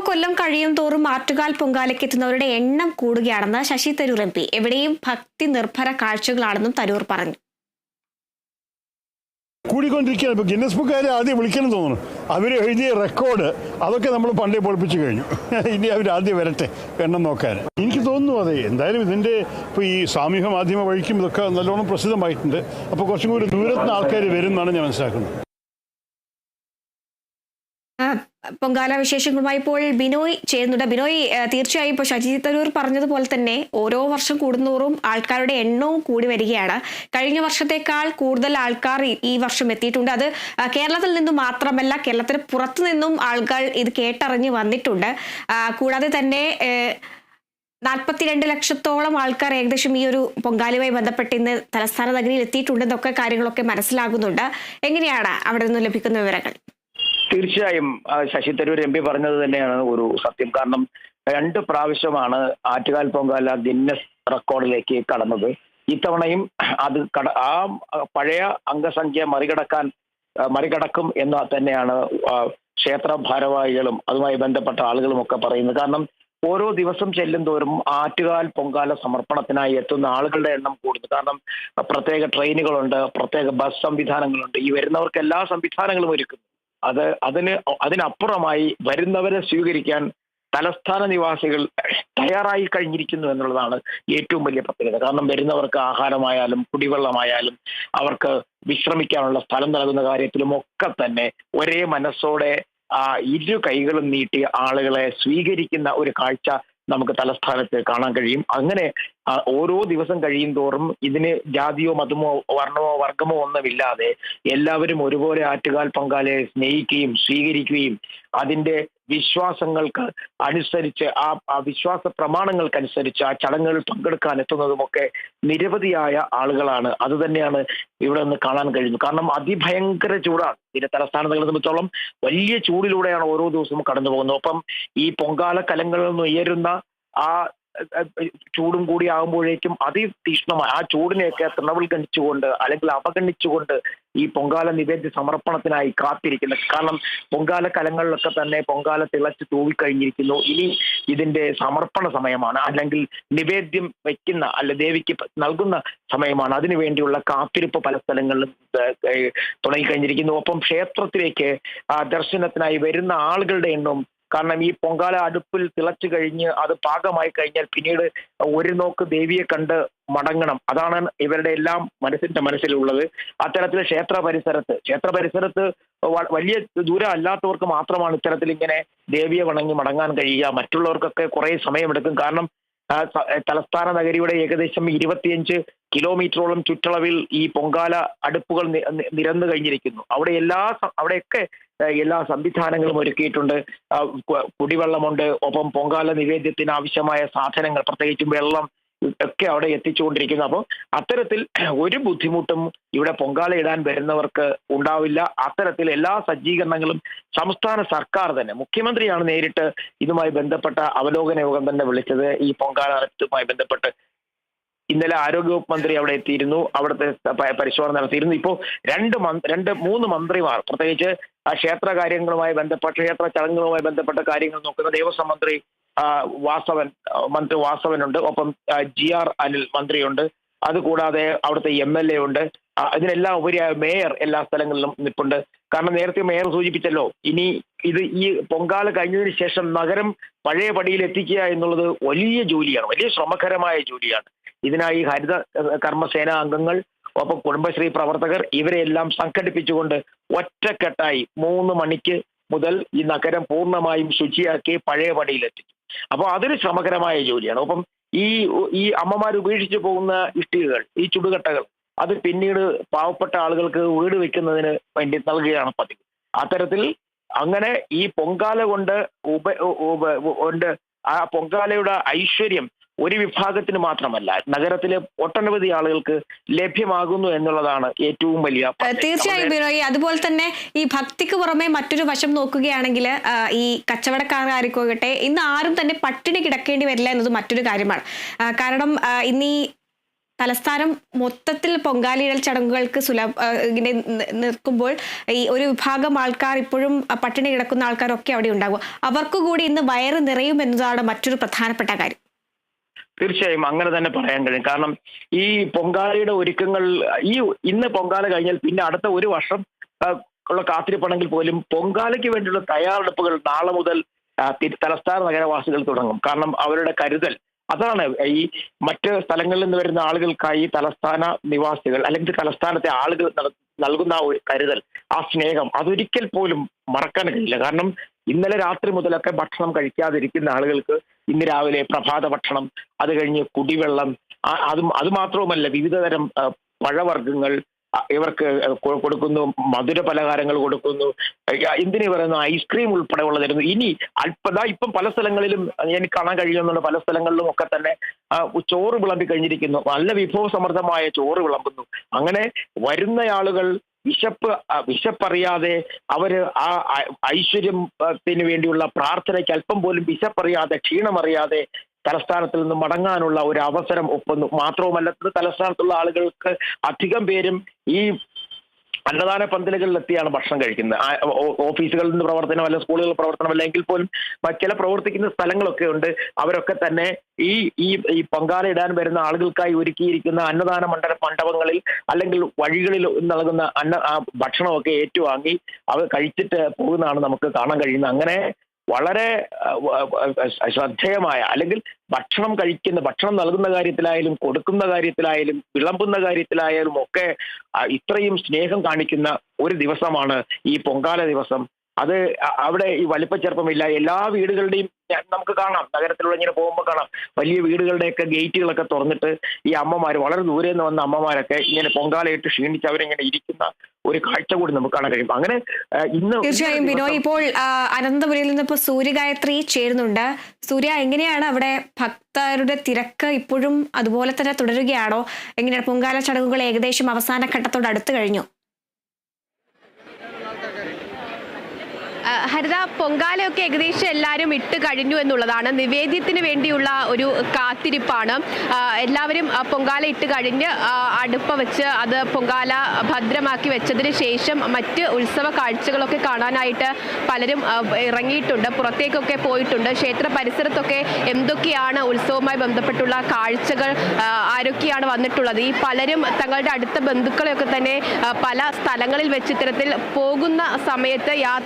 കൊല്ലം കഴിയും തോറും ആറ്റുകാൽ പൊങ്കാലയ്ക്ക് എത്തുന്നവരുടെ എണ്ണം കൂടുകയാണെന്ന് ശശി തരൂർ MP. എവിടെയും ഭക്തി നിർഭര കാഴ്ചകളാണെന്നും തരൂർ പറഞ്ഞു. കൂടിക്കൊണ്ടിരിക്കുകയാണ്. ഇപ്പോൾ ഗിന്നസ് ബുക്കാരെ ആദ്യം വിളിക്കണം തോന്നുന്നു. അവർ എഴുതിയ റെക്കോർഡ് അതൊക്കെ നമ്മൾ പണ്ടേ പൊളിപ്പിച്ച് കഴിഞ്ഞു. ഇനി അവർ ആദ്യം വരട്ടെ എണ്ണം നോക്കാൻ. എനിക്ക് തോന്നുന്നു അതെ, എന്തായാലും ഇതിൻ്റെ ഇപ്പോൾ ഈ സാമൂഹ്യ മാധ്യമ വഴിക്കും ഇതൊക്കെ നല്ലോണം പ്രസിദ്ധമായിട്ടുണ്ട്. അപ്പോൾ കുറച്ചും കൂടി ദൂരത്തുനിന്ന് ആൾക്കാർ വരും എന്നാണ് ഞാൻ മനസ്സിലാക്കുന്നത്. പൊങ്കാല വിശേഷങ്ങളുമായി ഇപ്പോൾ ബിനോയ് ചേരുന്നുണ്ട്. ബിനോയ്, തീർച്ചയായും ഇപ്പോൾ ശശി തരൂർ പറഞ്ഞതുപോലെ തന്നെ ഓരോ വർഷം കൂടുന്തോറും ആൾക്കാരുടെ എണ്ണവും കൂടി വരികയാണ്. കഴിഞ്ഞ വർഷത്തേക്കാൾ കൂടുതൽ ആൾക്കാർ ഈ വർഷം എത്തിയിട്ടുണ്ട്. അത് കേരളത്തിൽ നിന്നും മാത്രമല്ല, കേരളത്തിന് പുറത്തു നിന്നും ആൾക്കാർ ഇത് കേട്ടറിഞ്ഞ് വന്നിട്ടുണ്ട്. കൂടാതെ തന്നെ 42 ലക്ഷത്തോളം ആൾക്കാർ ഏകദേശം ഈ ഒരു പൊങ്കാലയുമായി ബന്ധപ്പെട്ട് ഇന്ന് തലസ്ഥാന നഗരിയിൽ എത്തിയിട്ടുണ്ടെന്നൊക്കെ കാര്യങ്ങളൊക്കെ മനസ്സിലാകുന്നുണ്ട്. എങ്ങനെയാണ് അവിടെ നിന്നും ലഭിക്കുന്ന വിവരങ്ങൾ? തീർച്ചയായും ശശി തരൂർ MP പറഞ്ഞത് തന്നെയാണ് ഒരു സത്യം. കാരണം 2 പ്രാവശ്യമാണ് ആറ്റുകാൽ പൊങ്കാല ഗിന്നസ് റെക്കോർഡിലേക്ക് കടന്നത്. ഇത്തവണയും അത് ആ പഴയ അംഗസംഖ്യ മറികടക്കും എന്ന് തന്നെയാണ് ക്ഷേത്ര ഭാരവാഹികളും അതുമായി ബന്ധപ്പെട്ട ആളുകളും ഒക്കെ പറയുന്നത്. കാരണം ഓരോ ദിവസം ചെല്ലും തോറും ആറ്റുകാൽ പൊങ്കാല സമർപ്പണത്തിനായി എത്തുന്ന ആളുകളുടെ എണ്ണം കൂടുന്നു. കാരണം പ്രത്യേക ട്രെയിനുകളുണ്ട്, പ്രത്യേക ബസ് സംവിധാനങ്ങളുണ്ട്. ഈ വരുന്നവർക്ക് എല്ലാ സംവിധാനങ്ങളും ഒരുക്കുന്നു. അതിനപ്പുറമായി വരുന്നവരെ സ്വീകരിക്കാൻ തലസ്ഥാന നിവാസികൾ തയ്യാറായി കഴിഞ്ഞിരിക്കുന്നു എന്നുള്ളതാണ് ഏറ്റവും വലിയ പ്രത്യേകത. കാരണം വരുന്നവർക്ക് ആഹാരമായാലും കുടിവെള്ളമായാലും അവർക്ക് വിശ്രമിക്കാനുള്ള സ്ഥലം നൽകുന്ന കാര്യത്തിലും ഒക്കെ തന്നെ ഒരേ മനസ്സോടെ ഇരു കൈകളും നീട്ടി ആളുകളെ സ്വീകരിക്കുന്ന ഒരു കാഴ്ച നമുക്ക് തലസ്ഥാനത്ത് കാണാൻ കഴിയും. അങ്ങനെ ഓരോ ദിവസം കഴിയും തോറും ഇതിന് ജാതിയോ മതമോ വർണ്ണമോ വർഗമോ ഒന്നുമില്ലാതെ എല്ലാവരും ഒരുപോലെ ആറ്റുകാൽ പൊങ്കാലയെ സ്നേഹിക്കുകയും സ്വീകരിക്കുകയും അതിന്റെ വിശ്വാസങ്ങൾക്ക് അനുസരിച്ച് ആ വിശ്വാസ പ്രമാണങ്ങൾക്കനുസരിച്ച് ആ ചടങ്ങുകളിൽ പങ്കെടുക്കാൻ എത്തുന്നതുമൊക്കെ നിരവധിയായ ആളുകളാണ്. അത് തന്നെയാണ് ഇവിടെ നിന്ന് കാണാൻ കഴിയുന്നത്. കാരണം അതിഭയങ്കര ചൂടാണ്. ഇതിന്റെ തലസ്ഥാനങ്ങളെ സംബന്ധിച്ചോളം വലിയ ചൂടിലൂടെയാണ് ഓരോ ദിവസവും കടന്നു പോകുന്നത്. ഒപ്പം ഈ പൊങ്കാല കലങ്ങളിൽ നിന്ന് ഉയരുന്ന ആ ചൂടും കൂടി ആകുമ്പോഴേക്കും അതിതീക്ഷ്ണമായ ആ ചൂടിനെയൊക്കെ തൃണവൽഗണിച്ചുകൊണ്ട് അല്ലെങ്കിൽ അവഗണിച്ചുകൊണ്ട് ഈ പൊങ്കാല നിവേദ്യ സമർപ്പണത്തിനായി കാത്തിരിക്കുന്നത്. കാരണം പൊങ്കാല കലങ്ങളിലൊക്കെ തന്നെ പൊങ്കാല തിളച്ച് തൂവിക്കഴിഞ്ഞിരിക്കുന്നു. ഇനി ഇതിന്റെ സമർപ്പണ സമയമാണ്, അല്ലെങ്കിൽ നിവേദ്യം വയ്ക്കുന്ന ദേവിക്ക് നൽകുന്ന സമയമാണ്. അതിനുവേണ്ടിയുള്ള കാത്തിരിപ്പ് പല സ്ഥലങ്ങളിലും തുടങ്ങിക്കഴിഞ്ഞിരിക്കുന്നു. ഒപ്പം ക്ഷേത്രത്തിലേക്ക് ദർശനത്തിനായി വരുന്ന ആളുകളുടെ എണ്ണവും, കാരണം ഈ പൊങ്കാല അടുപ്പിൽ തിളച്ചു കഴിഞ്ഞ് അത് പാകമായി കഴിഞ്ഞാൽ പിന്നീട് ഒരു നോക്ക് ദേവിയെ കണ്ട് മടങ്ങണം. അതാണ് ഇവരുടെ എല്ലാം മനസ്സിലുള്ളത്. അത്തരത്തിൽ ക്ഷേത്ര പരിസരത്ത് വലിയ ദൂരം അല്ലാത്തവർക്ക് മാത്രമാണ് ഇത്തരത്തിൽ ഇങ്ങനെ ദേവിയെ വണങ്ങി മടങ്ങാൻ കഴിയുക. മറ്റുള്ളവർക്കൊക്കെ കുറെ സമയമെടുക്കും. കാരണം തലസ്ഥാന നഗരിയുടെ ഏകദേശം 25 കിലോമീറ്ററോളം ചുറ്റളവിൽ ഈ പൊങ്കാല അടുപ്പുകൾ നിരന്നു കഴിഞ്ഞിരിക്കുന്നു. അവിടെയൊക്കെ എല്ലാ സംവിധാനങ്ങളും ഒരുക്കിയിട്ടുണ്ട്. കുടിവെള്ളമുണ്ട്. ഒപ്പം പൊങ്കാല നിവേദ്യത്തിന് ആവശ്യമായ സാധനങ്ങൾ, പ്രത്യേകിച്ചും വെള്ളം ഒക്കെ അവിടെ എത്തിച്ചുകൊണ്ടിരിക്കുന്നു. അപ്പോൾ അത്തരത്തിൽ ഒരു ബുദ്ധിമുട്ടും ഇവിടെ പൊങ്കാല ഇടാൻ വരുന്നവർക്ക് ഉണ്ടാവില്ല. അത്തരത്തിൽ എല്ലാ സജ്ജീകരണങ്ങളും സംസ്ഥാന സർക്കാർ തന്നെ, മുഖ്യമന്ത്രിയാണ് നേരിട്ട് ഇതുമായി ബന്ധപ്പെട്ട അവലോകന യോഗം തന്നെ വിളിച്ചത്. ഈ പൊങ്കാലയുമായി ബന്ധപ്പെട്ട് ഇന്നലെ ആരോഗ്യവകുപ്പ് മന്ത്രി അവിടെ എത്തിയിരുന്നു, അവിടുത്തെ പരിശോധന നടത്തിയിരുന്നു. ഇപ്പോൾ 3 മന്ത്രിമാർ, പ്രത്യേകിച്ച് ക്ഷേത്ര കാര്യങ്ങളുമായി ബന്ധപ്പെട്ട ക്ഷേത്ര ചടങ്ങുകളുമായി ബന്ധപ്പെട്ട കാര്യങ്ങൾ നോക്കുന്ന ദേവസ്വം മന്ത്രി വാസവനുണ്ട്. ഒപ്പം GR അനിൽ മന്ത്രിയുണ്ട്. അതുകൂടാതെ അവിടുത്തെ MLA ഉണ്ട്. ഇതിനെല്ലാം ഉപരിയായ മേയർ എല്ലാ സ്ഥലങ്ങളിലും നിൽപ്പുണ്ട്. കാരണം നേരത്തെ മേയർ സൂചിപ്പിച്ചല്ലോ, ഇനി ഈ പൊങ്കാല കഴിഞ്ഞതിന് ശേഷം നഗരം പഴയ പടിയിൽ എത്തിക്കുക എന്നുള്ളത് വലിയ ജോലിയാണ്, വലിയ ശ്രമകരമായ ജോലിയാണ്. ഇതിനായി ഹരിത കർമ്മസേന അംഗങ്ങൾ, ഒപ്പം കുടുംബശ്രീ പ്രവർത്തകർ, ഇവരെല്ലാം സംഘടിപ്പിച്ചുകൊണ്ട് ഒറ്റക്കെട്ടായി 3 മണിക്ക് മുതൽ ഈ നഗരം പൂർണ്ണമായും ശുചിയാക്കി പഴയ പടിയിലെത്തിക്കും. അപ്പോൾ അതൊരു ശ്രമകരമായ ജോലിയാണ്. ഒപ്പം ഈ അമ്മമാർ ഉപേക്ഷിച്ചു പോകുന്ന ഇഷ്ടികകൾ, ഈ ചുടുകട്ടകൾ, അത് പിന്നീട് പാവപ്പെട്ട ആളുകൾക്ക് വീട് വെക്കുന്നതിന് വേണ്ടി നൽകുകയാണ് പതിവ്. അത്തരത്തിൽ അങ്ങനെ ഈ പൊങ്കാല കൊണ്ട് ആ പൊങ്കാലയുടെ ഐശ്വര്യം ഒരു വിഭാഗത്തിന് മാത്രമല്ല, നഗരത്തിലെ ഒട്ടനവധി ആളുകൾക്ക് ലഭ്യമാകുന്നു എന്നുള്ളതാണ് ഏറ്റവും വലിയ. തീർച്ചയായും ബിനോയ്, അതുപോലെ തന്നെ ഈ ഭക്തിക്ക് പുറമെ മറ്റൊരു വശം നോക്കുകയാണെങ്കിൽ ഈ കച്ചവടക്കാരായിക്കോട്ടെ, ഇന്ന് ആരും തന്നെ പട്ടിണി കിടക്കേണ്ടി വരില്ല എന്നത് മറ്റൊരു കാര്യമാണ്. കാരണം ഇന്ന് ഈ തലസ്ഥാനം മൊത്തത്തിൽ പൊങ്കാലയിടൽ ചടങ്ങുകൾക്ക് ഇങ്ങനെ നിൽക്കുമ്പോൾ ഈ ഒരു വിഭാഗം ആൾക്കാർ ഇപ്പോഴും പട്ടിണി കിടക്കുന്ന ആൾക്കാരൊക്കെ അവിടെ ഉണ്ടാകും. അവർക്ക് കൂടി ഇന്ന് വയറ് നിറയും എന്നതാണ് മറ്റൊരു പ്രധാനപ്പെട്ട കാര്യം. തീർച്ചയായും അങ്ങനെ തന്നെ പറയാൻ കഴിയും. കാരണം ഈ പൊങ്കാലയുടെ ഒരുക്കങ്ങൾ ഇന്ന് പൊങ്കാല കഴിഞ്ഞാൽ പിന്നെ അടുത്ത ഒരു വർഷം ഉള്ള കാത്തിരിപ്പാണെങ്കിൽ പോലും പൊങ്കാലയ്ക്ക് വേണ്ടിയുള്ള തയ്യാറെടുപ്പുകൾ നാളെ മുതൽ തലസ്ഥാന നഗരവാസികൾ തുടങ്ങും. കാരണം അവരുടെ കരുതൽ അതാണ്. ഈ മറ്റ് സ്ഥലങ്ങളിൽ നിന്ന് വരുന്ന ആളുകൾക്കായി തലസ്ഥാന നിവാസികൾ അല്ലെങ്കിൽ തലസ്ഥാനത്തെ ആളുകൾ നൽകുന്ന ആ ഒരു കരുതൽ, ആ സ്നേഹം അതൊരിക്കൽ പോലും മറക്കാൻ കഴിയില്ല. കാരണം ഇന്നലെ രാത്രി മുതലൊക്കെ ഭക്ഷണം കഴിക്കാതിരിക്കുന്ന ആളുകൾക്ക് ഇന്ന് രാവിലെ പ്രഭാത ഭക്ഷണം, അത് കഴിഞ്ഞ് കുടിവെള്ളം, അത് മാത്രവുമല്ല വിവിധതരം പഴവർഗ്ഗങ്ങൾ ഇവർക്ക് കൊടുക്കുന്നു, മധുര പലഹാരങ്ങൾ കൊടുക്കുന്നു, എന്തിനു പറയുന്നു ഐസ്ക്രീം ഉൾപ്പെടെ ഉള്ളതായിരുന്നു. ഇനി ഇപ്പം പല സ്ഥലങ്ങളിലും എനിക്ക് കാണാൻ കഴിയുന്നുണ്ട്, പല സ്ഥലങ്ങളിലും ഒക്കെ തന്നെ ചോറ് വിളമ്പി കഴിഞ്ഞിരിക്കുന്നു. നല്ല വിഭവസമൃദ്ധമായ ചോറ് വിളമ്പുന്നു. അങ്ങനെ വരുന്ന ആളുകൾ വിശപ്പറിയാതെ അവര് ആ ഐശ്വര്യത്തിന് വേണ്ടിയുള്ള പ്രാർത്ഥനയ്ക്ക് അല്പം പോലും വിശപ്പറിയാതെ ക്ഷീണമറിയാതെ തലസ്ഥാനത്തിൽ നിന്ന് മടങ്ങാനുള്ള ഒരു അവസരം ഒപ്പുന്നു. മാത്രവുമല്ല തലസ്ഥാനത്തുള്ള ആളുകൾക്ക് അധികം പേരും ഈ അന്നദാന പന്തലുകളിലെത്തിയാണ് ഭക്ഷണം കഴിക്കുന്നത്. ഓഫീസുകളിൽ നിന്ന് പ്രവർത്തനമല്ല, സ്കൂളുകളിൽ പ്രവർത്തനമല്ല എങ്കിൽ പോലും ചില പ്രവർത്തിക്കുന്ന സ്ഥലങ്ങളൊക്കെ ഉണ്ട്. അവരൊക്കെ തന്നെ ഈ പൊങ്കാല ഇടാൻ വരുന്ന ആളുകൾക്കായി ഒരുക്കിയിരിക്കുന്ന അന്നദാന മണ്ഡപങ്ങളിൽ അല്ലെങ്കിൽ വഴികളിൽ നൽകുന്ന ഭക്ഷണമൊക്കെ ഏറ്റുവാങ്ങി അവർ കഴിച്ചിട്ട് പോകുന്നതാണ് നമുക്ക് കാണാൻ കഴിയുന്നത്. അങ്ങനെ വളരെ ശ്രദ്ധേയമായ അല്ലെങ്കിൽ ഭക്ഷണം നൽകുന്ന കാര്യത്തിലായാലും കൊടുക്കുന്ന കാര്യത്തിലായാലും വിളമ്പുന്ന കാര്യത്തിലായാലും ഒക്കെ ഇത്രയും സ്നേഹം കാണിക്കുന്ന ഒരു ദിവസമാണ് ഈ പൊങ്കാല ദിവസം. അത് അവിടെ ഈ വലിപ്പച്ചെറുപ്പമില്ല. എല്ലാ വീടുകളുടെയും നമുക്ക് കാണാം, നഗരത്തിലുള്ള ഇങ്ങനെ പോകുമ്പോൾ കാണാം വലിയ വീടുകളുടെയൊക്കെ ഗേറ്റുകളൊക്കെ തുറന്നിട്ട് ഈ അമ്മമാർ, വളരെ ദൂരെ നിന്ന് വന്ന അമ്മമാരൊക്കെ ഇങ്ങനെ പൊങ്കാലയിട്ട് ക്ഷീണിച്ച് അവരിങ്ങനെ ഇരിക്കുന്ന ഒരു കാഴ്ച കൂടി നമുക്ക് കാണാൻ കഴിയും. അങ്ങനെ ഇന്ന് തീർച്ചയായും ബിനോയ്, ഇപ്പോൾ അനന്തപുരിയിൽ നിന്ന് ഇപ്പോൾ സൂര്യഗായത്രി ചേരുന്നുണ്ട്. സൂര്യ, എങ്ങനെയാണ് അവിടെ ഭക്തരുടെ തിരക്ക്? ഇപ്പോഴും അതുപോലെ തന്നെ തുടരുകയാണോ? എങ്ങനെയാണ് പൊങ്കാല ചടങ്ങുകൾ ഏകദേശം അവസാന ഘട്ടത്തോട് അടുത്ത് കഴിഞ്ഞു? ഹരിത, പൊങ്കാലയൊക്കെ ഏകദേശം എല്ലാവരും ഇട്ട് കഴിഞ്ഞു എന്നുള്ളതാണ്. നിവേദ്യത്തിന് വേണ്ടിയുള്ള ഒരു കാത്തിരിപ്പാണ്. എല്ലാവരും പൊങ്കാല ഇട്ട് കഴിഞ്ഞ് അടുപ്പ വെച്ച് അത് പൊങ്കാല ഭദ്രമാക്കി വെച്ചതിന് ശേഷം മറ്റ് ഉത്സവ കാഴ്ചകളൊക്കെ കാണാനായിട്ട് പലരും ഇറങ്ങിയിട്ടുണ്ട്, പുറത്തേക്കൊക്കെ പോയിട്ടുണ്ട്. ക്ഷേത്ര പരിസരത്തൊക്കെ എന്തൊക്കെയാണ് ഉത്സവവുമായി ബന്ധപ്പെട്ടുള്ള കാഴ്ചകൾ, ആരൊക്കെയാണ് വന്നിട്ടുള്ളത്? ഈ പലരും തങ്ങളുടെ അടുത്ത ബന്ധുക്കളെയൊക്കെ തന്നെ പല സ്ഥലങ്ങളിൽ വെച്ച് ഇത്തരത്തിൽ പോകുന്ന സമയത്ത്